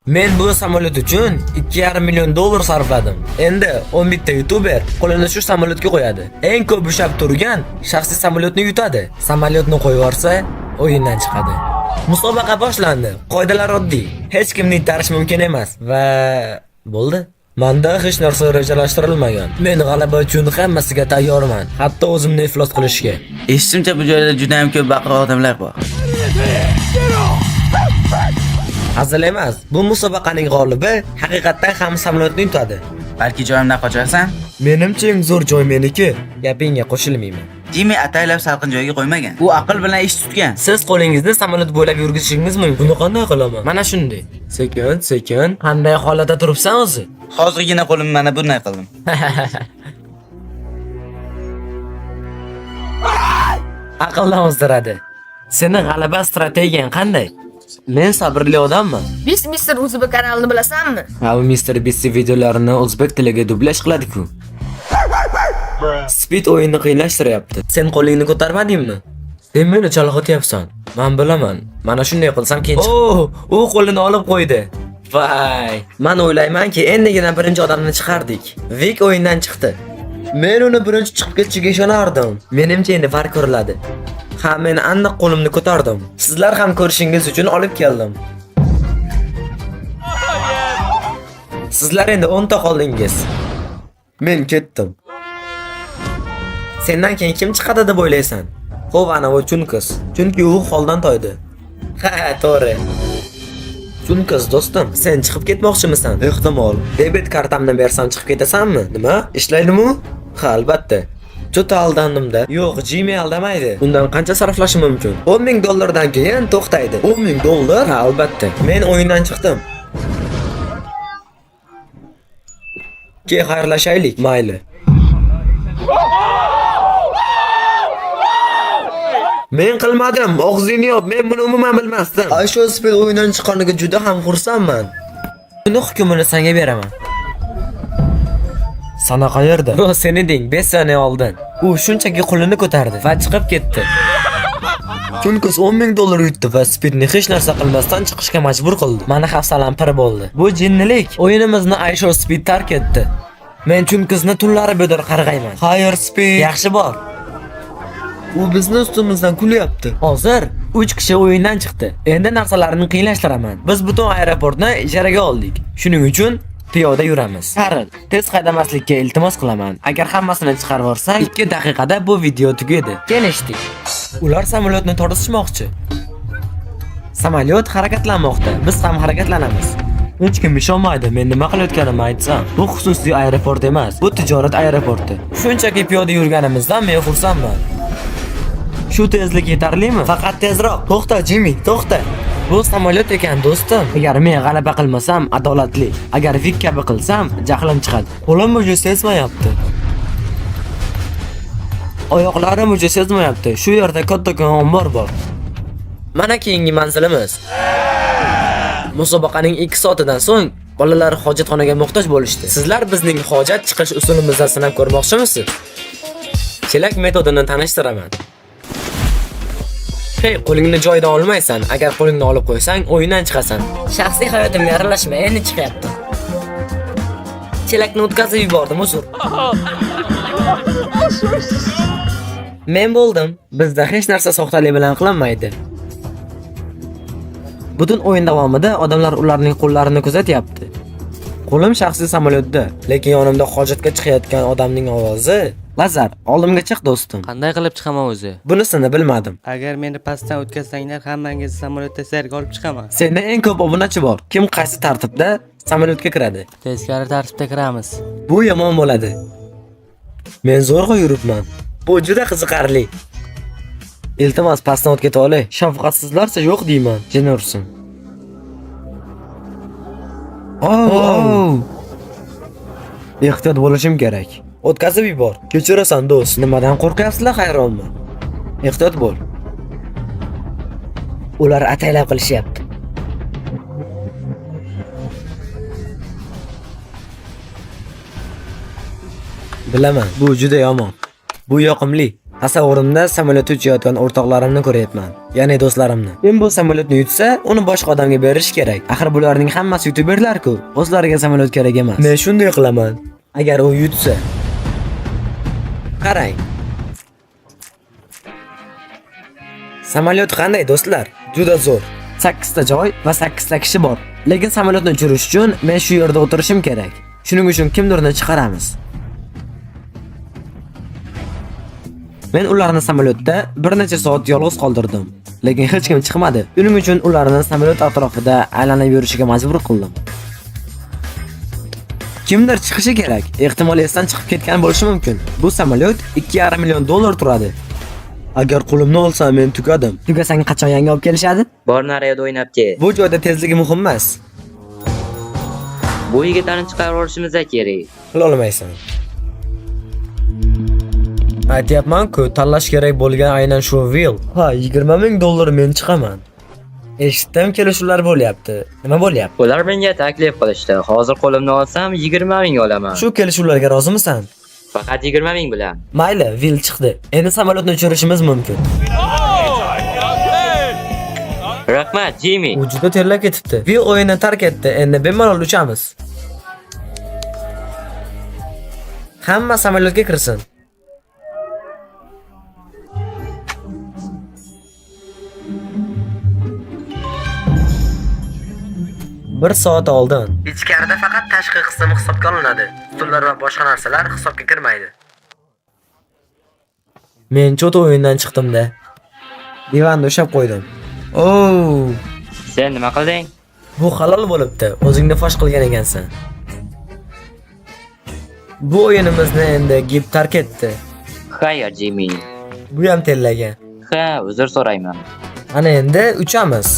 Men bu samolyot uchun 2,5 million dollar sarfladim. Endi 11 ta YouTuber qo'lini shu samolyotga qo'yadi. Eng ko'p ushlab turgan shaxsiy samolyotni yutadi. Samolyotni qo'yib yuborsa, o'yindan chiqadi. Musobaqa boshlandi. Qoidalar oddiy. Hech kimni itarish mumkin emas va bo'ldi. Menda hech narsa rejalashtirilmagan. Men g'alaba uchun hammasiga tayyorman, hatto o'zimni iflos qilishga. Eshitishimcha bu joyda juda ham ko'p baqiroq odamlar bor. Hazil emas. Bu musobaqaning g'olibi haqiqatan ham samolyotni yutadi. Balki joyimdan qocharsan? Menimcha eng zo'r joy meniki. Gapingga qo'shilmayman. Jimmy ataylab salqin joyga qo'ymagan. U aql bilan ish tutgan. Siz qo'lingizni samolyot bo'ylab yurgizishingiz mumkin. Buni qanday qilaman? Mana shunday. Sekin. Qanday holatda turibsan o'zi? Hozirgina qo'lim mana bunday qildim. Aqldan ozdiradi. Seni g'alaba strategiyan qanday? Men sabrli odamman. Biz Mr. Uzbek kanalini bilasanmi? Ha, u Mr. Beast videolarini o'zbek tiliga dublyaj qiladi-ku. Speed o'yinni qiynashtiryapti. Sen qo'lingni ko'tarmadingmi? Sen meni chalg'ityapsan. Men bilaman. Mana shunday qilsam keyin u qo'lini olib qo'ydi. Vay! Men o'ylaymanki, endigina birinchi odamni chiqardik. Vik o'yindan chiqdi. Men uni birinchi chiqib ketishiga ishonardim. Menimcha endi farq ko'riladi. Ha, men aniq qo'limni ko'tardim. Sizlar ham ko'rishingiz uchun olib keldim. Sizlar endi 10 ta qoldingiz. Men ketdim. Sendan keyin kim chiqadi deb o'ylaysan? Xo'p, ana u Chunkiz. Chunki u holdan toydi. Ha, to'g'ri. Chunkiz do'stim, sen chiqib ketmoqchimisan? Ehtimol. Debet kartamni bersam chiqib ketasanmi? Nima? Ishlaydimi? Ha, albatta. Juda aldandim-da. Yo'q, Jimmy aldamaydi. Undan qancha sarflashim mumkin? 10,000 dollardan keyin to'xtaydi. 10,000 dollar? Ha, albatta. Men o'yindan chiqdim. Ke xayrlashaylik, mayli. Men qilmadim, og'zingni yop, men buni umuman bilmasdim. Aysho Speed o'yindan chiqqaniga juda ham xursandman. Buni hukmini senga beraman. Sana qayerda? Bu seni deng, 5 saniya oldin. U shunchaki qo'lini ko'tardi va chiqib ketdi. Chunki 10,000 dollar yutdi va Speedni hech narsa qilmasdan chiqishga majbur qildi. Meni hafsalam pir bo'ldi. Bu jinnilik. O'yinimizni Aysho Speed tark etdi. Men Chunkizni tunlari bedor qarg'ayman. Xayr Speed, yaxshi bor. U bizni ustimizdan kulyapti. Hozir 3 kishi o'yindan chiqdi. Endi narsalarni qiynashtiraman. Biz butun aeroportni ijaraga oldik. Shuning uchun piyoda yuramiz. Qaril, tez haydamaslikka iltimos qilaman. Agar hammasini chiqarib yuborsang, 2 daqiqada bu video tugaydi. Kelishdik. Ular samolyotni tortishmoqchi. Samolyot harakatlanmoqda. Biz ham harakatlanamiz. Hech kim ishonmaydi. Men nima qilayotganimni aytsam. Bu xususiy aeroport emas. Bu tijorat aeroporti. Shunchaki piyoda yurganimizdan men xursandman. Shu tezlik yetarlimi? Faqat tezroq. To'xta Jimmy, to'xta. Bu samolyot ekan do'stim. Agar men g'alaba qilmasam, adolatli. Agar Vik kabi qilsam, jahlim chiqadi. Qo'lim uje sezmayapti. Oyoqlarim uje sezmayapti. Shu yerda kattakon ombor bor. Mana keyingi manzilimiz. Musobaqaning 2 soatidan so'ng bolalar hojatxonaga muhtoj bo'lishdi. Sizlar bizning hojat chiqish usulimizni sinab ko'rmoqchimisiz? Chelak metodini tanishtiraman. Hey, qo'lingni joyidan olmaysan. Agar qo'lingni olib qo'ysang, o'yindan chiqasan. Shaxsiy hayotimga aralashma, endi chiqyapti. Chelakni o'tkazib yubordim, uzr. Men bo'ldim. Bizda hech narsa soxtalik bilan qilinmaydi. Butun o'yin davomida odamlar ularning qo'llarini kuzatyapti. Qo'lim shaxsiy samolyotda, lekin yonimda hojatga chiqayotgan odamning ovozi. Lazar, oldimga chiq do'stim. Qanday qilib chiqaman o'zi? Bunisini bilmadim. Agar meni pastdan o'tkazsanglar, hammangizni samolyotda sayrga olib chiqaman. Senda eng ko'p obunachi bor. Kim qaysi tartibda samolyotga kiradi? Teskari tartibda kiramiz. Bu yomon bo'ladi. Men zo'rg'a yuribman. Bu juda qiziqarli. Iltimos, pastdan o'tib keta olay. Shafqatsizlarcha yo'q deyman. Jin ursin. Ehtiyot bo'lishim kerak. O'tkazib yubor. Kechirasan do'st. Nimadan qo'rqyapsizlar, hayronman. Ehtiyot bo'l. Ular ataylab qilishyapti. Bilaman, bu juda yomon. Bu yoqimli. Tasavvurimda samolyot uchayotgan o'rtoqlarimni ko'ryapman. ya'ni do'stlarimni. Men bu samolyotni yutsa, uni boshqa odamga berish kerak. Axir bularning hammasi youtuberlar-ku. O'zlariga samolyot kerak emas. Men shunday qilaman. Agar u yutsa. Qarang. Samolyot qanday do'stlar? Juda zo'r. 8 ta joy va 8 ta kishi bor. Lekin samolyotni uchirish uchun men shu yerda o'tirishim kerak. Shuning uchun kimdirni chiqaramiz. Men ularni samolyotda bir necha soat yolg'iz qoldirdim, lekin hech kim chiqmadi. Shuning uchun ularni samolyot atrofida aylanib yurishiga majbur qildim. Kimdir chiqishi kerak. Ehtimol esdan chiqib ketgan bo'lishi mumkin. Bu samolyot 2,5 million dollar turadi. Agar qo'limni olsam men tugadim. Tugasang qachon yangi olib kelishadi? Bor naryoqda o'ynab kel. Bu joyda tezligi muhim emas. Bu yigitlarni chiqarib olishimiz kerak. Qila olmaysan. Aytyapman-ku, tanlash kerak bo'lgan aynan shu Will. Ha, 20 ming dollar men chiqaman. Eshitdim, kelishuvlar bo'lyapti. Nima bo'lyapti? Ular menga taklif qilishdi. Hozir qo'limni olsam 20 ming olaman. Shu kelishuvlarga rozimisan? Faqat 20 ming bilan. Mayli, Will chiqdi. Endi samolyotni uchirishimiz mumkin. Rahmat, Jimmy. U juda terlab ketibdi. Will o'yinni tark etdi. Endi bemalol uchamiz. Hamma samolyotga kirsin. Bir soat oldin. Ichkarida faqat tashqi qism hisobga olinadi. Stullar va boshqa narsalar hisobga kirmaydi. Men cho't o'yindan chiqdim-da. Divanda ushab qo'ydim. Oh! Sen nima qilding? Bu halol bo'libdi. O'zingni fosh qilgan ekansan. Bu o'yinimizni endi Gib tark etdi. Xayr, Jimmy. Bu ham tellagan. Ha, uzr so'rayman. Ana endi uchamiz.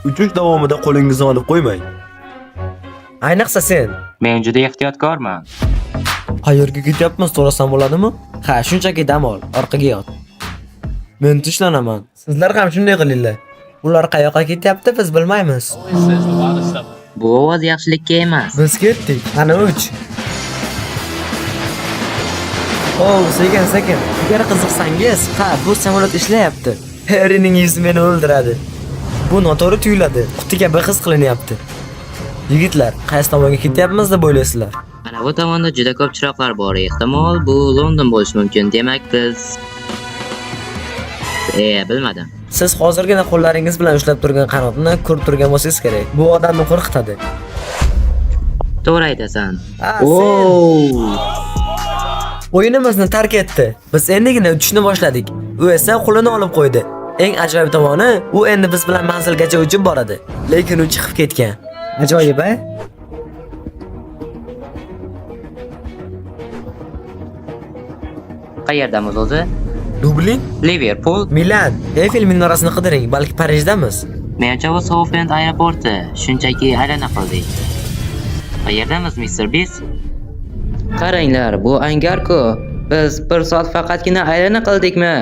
Uchish davomida qo'lingizni olib qo'ymang. Ayniqsa sen. Men juda ehtiyotkorman. Qayerga ketyapmiz so'rasam bo'ladimi? Ha, shunchaki dam ol, orqaga yot. Men tishlanaman. Sizlar ham shunday qilinglar. Ular qayoqqa ketyapti biz bilmaymiz. Bu ovoz yaxshilikka emas. Biz ketdik. Ana uch. Oh, sekin. Agar qiziqsangiz, ha, bu samolyot ishlayapti. Harryning yuzi meni o'ldiradi. Bu noto'g'ri tuyuladi. Quti kabi his qilinyapti. Yigitlar, qaysi tomonga ketyapmiz deb o'ylaysizlar? Mana bu tomonda juda ko'p chiroqlar bor. Ehtimol bu London bo'lishi mumkin. Demak biz bilmadim. Siz hozirgina qo'llaringiz bilan ushlab turgan qanotni ko'rib turgan bo'lsangiz kerak. Bu odamni qo'rqitadi. To'g'ri aytasan. O'yinimizni tark etdi. Biz endigina uchishni boshladik. U esa qo'lini olib qo'ydi. Eng ajoyib tomoni, u endi biz bilan manzilgacha uchib boradi. Lekin u chiqib ketgan. Ajoyib-a? Qayerdamiz o'zi? Dublin, Liverpool, Milan, Eyfel minorasini qidiring, balki Parijdamiz. Menimcha bu Southend aeroporti. Shunchaki aylana qildik. Qayerdamiz, Mr. Beast? Qaranglar, bu angar-ku. Biz 1 soat faqatgina aylana qildikmi?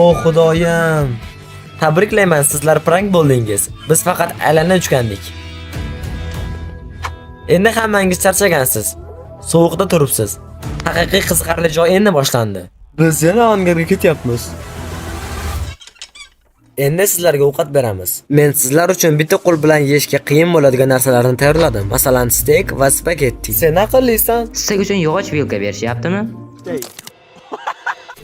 Oh xudoyim. Tabriklayman, sizlar prank bo'ldingiz. Biz faqat aylana uchgandik. Endi hammangiz charchagansiz. Sovuqda turibsiz. Haqiqiy qiziqarli joy endi boshlandi. Biz yana angarga ketyapmiz. Endi sizlarga ovqat beramiz. Men sizlar uchun bitta qo'l bilan yeyishga qiyin bo'ladigan narsalarni tayyorladim. Masalan, steak va spagetti. Sen aqllisan? Siz uchun yog'och vilka berishyaptimi?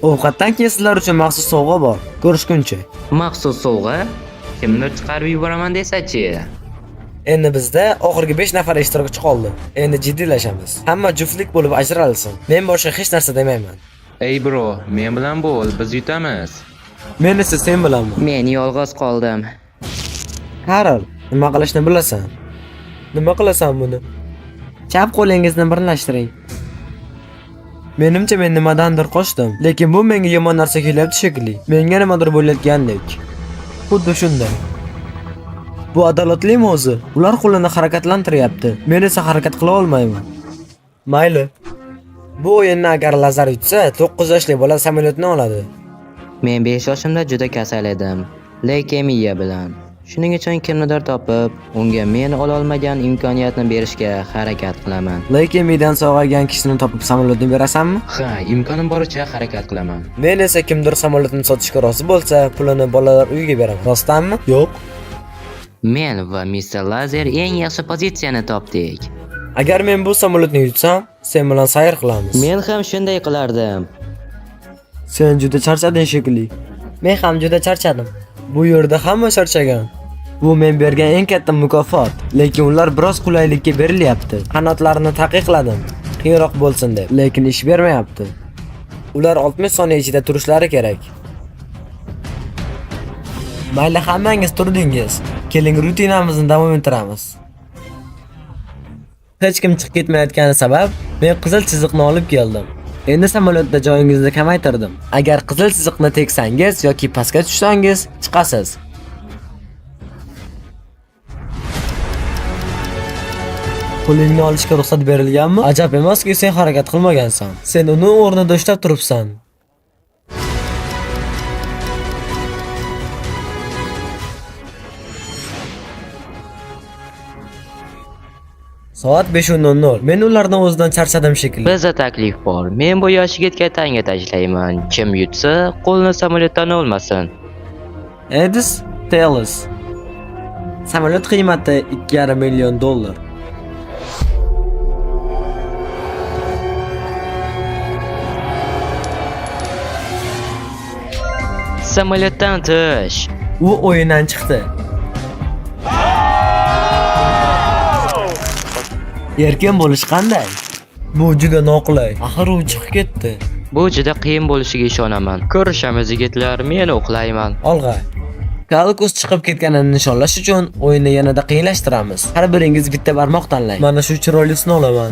Ovqatdan keyin sizlar uchun maxsus sovg'a bor. Ko'rishguncha. Maxsus sovg'a? Kimdir chiqarib yuboraman desa-chi? Endi bizda oxirgi 5 nafar ishtirokchi qoldi. Endi jiddiylashamiz. Hamma juftlik bo'lib ajralsin. Men boshqa hech narsa demayman. Ey bro, men bilan bo'l, biz yutamiz. Men esa sen bilanman. Men yolg'iz qoldim. Karl, nima qilishni bilasan? Nima qilasan buni? Chap qo'lingizni birlashtiring. Menimcha men nimadandir qochdim, lekin bu menga yomon narsa kelyapti shekilli. Menga nimadir bo'layotgandek. Xuddi shunday. Bu adolatlimi o'zi? Ular qo'lini harakatlantiryapti. Men esa harakat qila olmayman. Mayli. Bu o'yinni agar Lazar yutsa, 9 yoshli bola samolyotni oladi. Men 5 yoshimda juda kasal edim. Leykemiya bilan. Shuning uchun kimnidir topib, unga men ololmagan imkoniyatni berishga harakat qilaman. Lekin mendan sog'aygan kishini topib samolyotni berasanmi? Ha, imkonim boricha harakat qilaman. Men esa kimdir samolyotni sotishga rozi bo'lsa, pulini bolalar uyiga beraman. Rostdanmi? Yo'q. Men va Mr. Lazer eng yaxshi pozitsiyani topdik. Agar men bu samolyotni yutsam, sen bilan sayr qilamiz. Men ham shunday qilardim. Sen juda charchading shekilli. Men ham juda charchadim. Bu yerda hamma charchagan. Bu men bergan eng katta mukofot, lekin ular biroz qulaylikka berilyapti. Qanotlarini taqiqladim, qiyinroq bo'lsin deb, lekin ish bermayapti. Ular 60 soniya ichida turishlari kerak. Mayli, hammangiz turdingiz. Keling, rutinamizni davom ettiramiz. Hech kim chiqib ketmayotgani sabab men qizil chiziqni olib keldim. Endi samolyotda joyingizni kamaytirdim. Agar qizil chiziqni teksangiz yoki pastga tushsangiz, chiqasiz. Qo'lingni olishga ruxsat berilganmi? Ajab emaski, sen harakat qilmagansan. Sen uni o'rnida ushlab turibsan. Soat 5:00. Men ulardan o'zidan charchadim shekilli. Bizda taklif bor. Men bu yosh yigitga tanga tashlayman. Kim yutsa, qo'lini samolyotdan olmasin. Edis Taylor. Samolyot qiymati $2,5 million. Samolyotdan tush. U o'yindan chiqdi. Erkin bo'lish qanday? Bu juda noqulay. Axir u chiqib ketdi. Bu juda qiyin bo'lishiga ishonaman. Ko'rishamiz yigitlar, men uxlayman. Olg'a. Kalkus chiqib ketganini nishonlash uchun o'yinni yanada qiyinlashtiramiz. Har biringiz bitta barmoq tanlang. Mana shu chiroylisini olaman.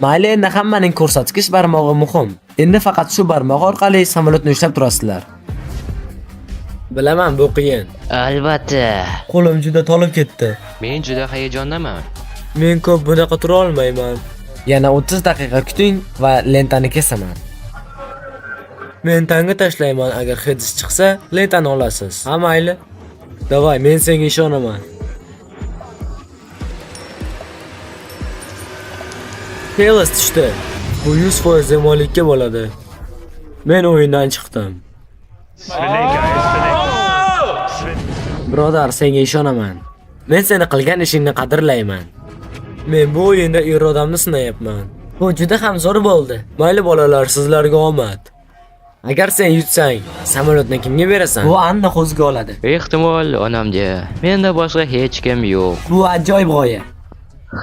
Mayli, endi hammaning ko'rsatkich barmog'i muhim. Endi faqat shu barmoq orqali samolyotni ushlab turasizlar. Bilaman, bu qiyin. Albatta. Qo'lim juda tolib ketdi. Men juda hayajondaman. Men ko'p bunaqa tura olmayman. Yana 30 daqiqa kuting va lentani kesaman. Men tanga tashlayman, agar hedis chiqsa, lentani olasiz. Ha, mayli. Davay, men senga ishonaman. Taylor tushdi. Bu 100% zemolikka bo'ladi. Men o'yindan chiqdim. Birodar, senga ishonaman. Men seni qilgan ishingni qadrlayman. Men bu o'yinda irodamni sinayapman. Bu juda ham zo'r bo'ldi. Mayli bolalar, sizlarga omad. Agar sen yutsang, samolyotni kimga berasan? Bu aniq o'ziga oladi. Ehtimol onamga. Menda boshqa hech kim yo'q. Bu ajoyib g'oya.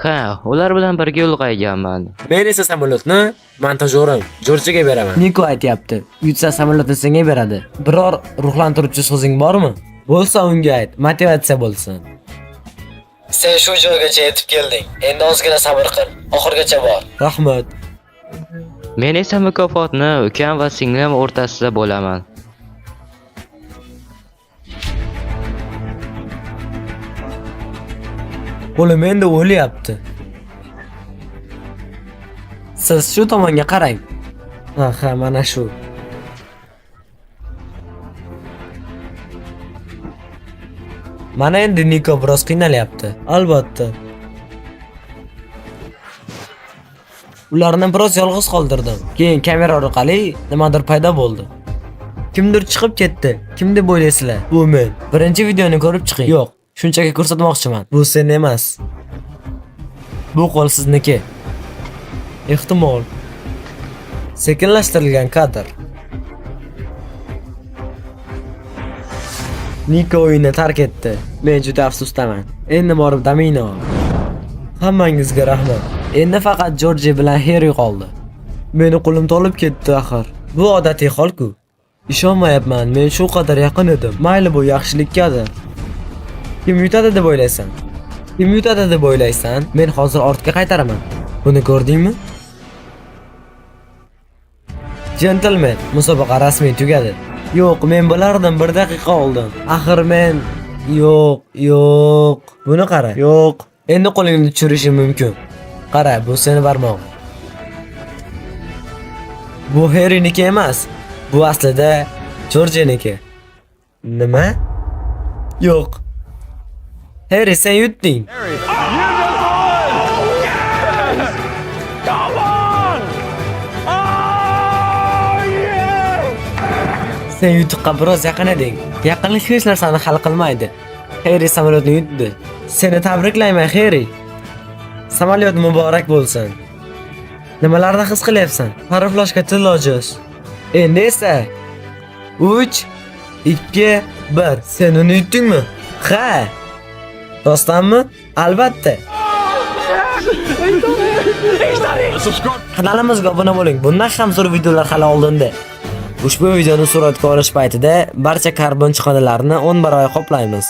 Ha, ular bilan birga ulg'ayganman. Men esa samolyotni montajyorim Jorjiga beraman. Niko aytayapti. Yutsa samolyotni senga beradi. Biror ruhlantiruvchi so'zing bormi? Bo'lsa unga ayt, motivatsiya bo'lsin. Sen shu joygacha yetib kelding. Endi ozgina sabr qil. Oxirgacha bor. Rahmat. Men esa mukofotni ukam va singlim o'rtasida bo'laman. Qo'lim endi o'lyapti. Siz shu tomonga qarang. Ha, mana shu. Mana endi Niko biroz qiynalyapti. Albatta. Ularni biroz yolg'iz qoldirdim. Keyin kamera orqali nimadir paydo bo'ldi. Kimdir chiqib ketdi. Kim deb o'ylaysizlar? Bu men. Birinchi videoni ko'rib chiqing. Yo'q, shunchaki ko'rsatmoqchiman. Bu sen emas. Bu qo'l sizniki. Ehtimol. Sekinlashtirilgan kadr. Niko o'yinni tark etdi. Men juda afsusdaman. Endi borib damini ol. Hammangizga rahmat. Endi faqat Jorji bilan Harry qoldi. Meni qo'lim tolib ketdi axir. Bu odatiy hol-ku. Ishonmayapman, men shu qadar yaqin edim. Mayli, bu yaxshilikkadir. Kim yutadi deb o'ylaysan? Kim yutadi deb o'ylaysan? Men hozir ortga qaytaraman. Buni ko'rdingmi? Gentlemen, musobaqa rasmiy tugadi. Yo'q, men bilardim 1 daqiqa oldin. Axir men yo'q. Buni qara. Yo'q. Endi qo'lingni tushirishim mumkin. Qara, bu seni barmoq. Bu Harry'niki emas. Bu aslida Jorji'niki. Nima? Yo'q. Harry sen yutding. Sen yutuqqa biroz yaqin eding. Yaqinlik hech narsani hal qilmaydi. Harry samolyotni yutdi. Seni tabriklayman, Harry. Samolyot muborak bo'lsin. Nimalarni his qilyapsan? Paraflashga tilojuz. Endi esa 3 2 1. Sen uni yutdingmi? Ha. Rostdanmi? Albatta. Kanalimizga obuna bo'ling. Bundan ham zo'r videolar hali oldinda. Ushbu videoni suratga olish paytida barcha karbon chiqindilarini 10 barobar qoplaymiz.